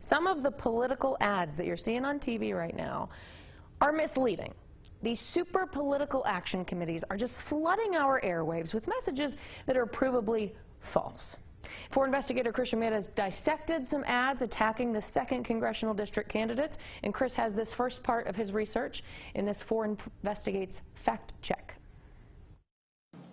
Some of the political ads that you're seeing on TV right now are misleading. These super political action committees are just flooding our airwaves with messages that are provably false. Foreign investigator Chris has dissected some ads attacking the 2nd Congressional District candidates, and Chris has this first part of his research in this Foreign Investigates Fact Check.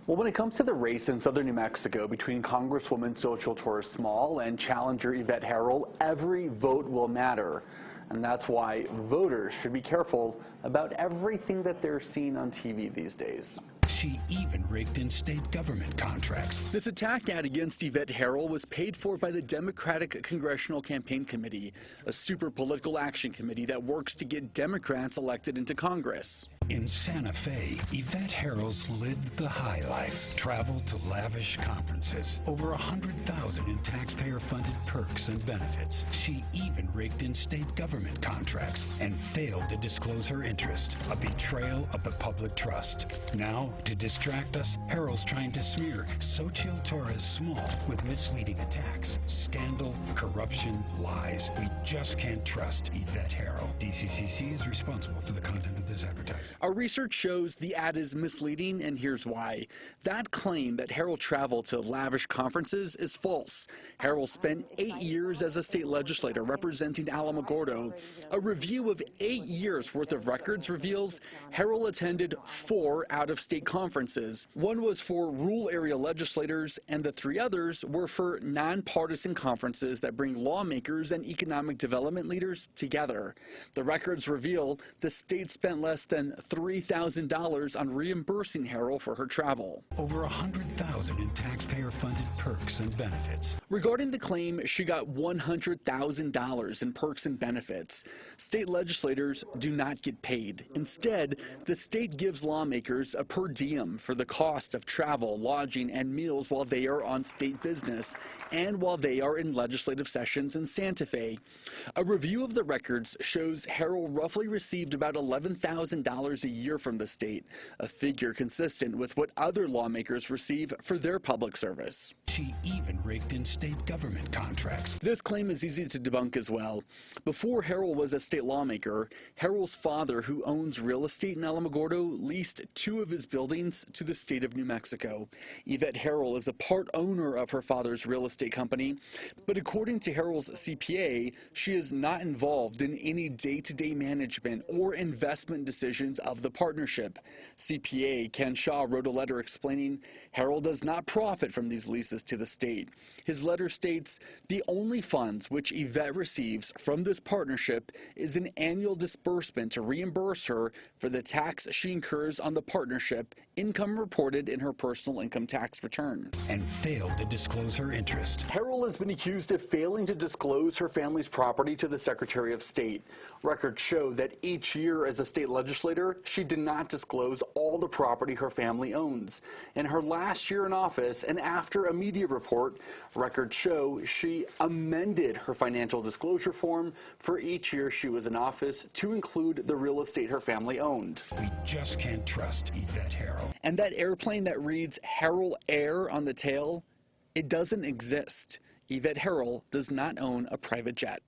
Well, when it comes to the race in southern New Mexico between Congresswoman Xochitl Torres-Small and challenger Yvette Herrell, every vote will matter. And that's why voters should be careful about everything that they're seeing on TV these days. She even raked in state government contracts. This attack ad against Yvette Herrell was paid for by the Democratic Congressional Campaign Committee, a super political action committee that works to get Democrats elected into Congress. In Santa Fe, Yvette Herrell's lived the high life, traveled to lavish conferences, over $100,000 in taxpayer-funded perks and benefits. She even raked in state government contracts and failed to disclose her interest, a betrayal of the public trust. Now, to distract us, Herrell's trying to smear Xochitl Torres-Small with misleading attacks, scandal, corruption, lies. We just can't trust Yvette Herrell. DCCC is responsible for the content of this advertising. Our research shows the ad is misleading, and here's why. That claim that Herrell traveled to lavish conferences is false. Herrell spent 8 years as a state legislator representing Alamogordo. A review of 8 years' worth of records reveals Herrell attended 4 out-of-state conferences. One was for rural area legislators, and the 3 others were for nonpartisan conferences that bring lawmakers and economic development leaders together. The records reveal the state spent less than $3,000 on reimbursing Herrell for her travel. Over $100,000 in taxpayer-funded perks and benefits. Regarding the claim she got $100,000 in perks and benefits, state legislators do not get paid. Instead, the state gives lawmakers a per diem for the cost of travel, lodging, and meals while they are on state business and while they are in legislative sessions in Santa Fe. A review of the records shows Herrell roughly received about $11,000 a year from the state, a figure consistent with what other lawmakers receive for their public service. She even raked in state government contracts. This claim is easy to debunk as well. Before Herrell was a state lawmaker, Herrell's father, who owns real estate in Alamogordo, leased 2 of his buildings to the state of New Mexico. Yvette Herrell is a part owner of her father's real estate company, but according to Herrell's CPA, she is not involved in any day-to-day management or investment decisions of the partnership. CPA Ken Shaw wrote a letter explaining Herrell does not profit from these leases to the state. His letter states, the only funds which Yvette receives from this partnership is an annual disbursement to reimburse her for the tax she incurs on the partnership, income reported in her personal income tax return. And failed to disclose her interest. Herrell has been accused of failing to disclose her family's property to the Secretary of State. Records show that each year as a state legislator, she did not disclose all the property her family owns. In her last year in office and after a media report, records show she amended her financial disclosure form for each year she was in office to include the real estate her family owned. We just can't trust Yvette Herrell. And that airplane that reads Herrell Air on the tail, it doesn't exist. Yvette Herrell does not own a private jet.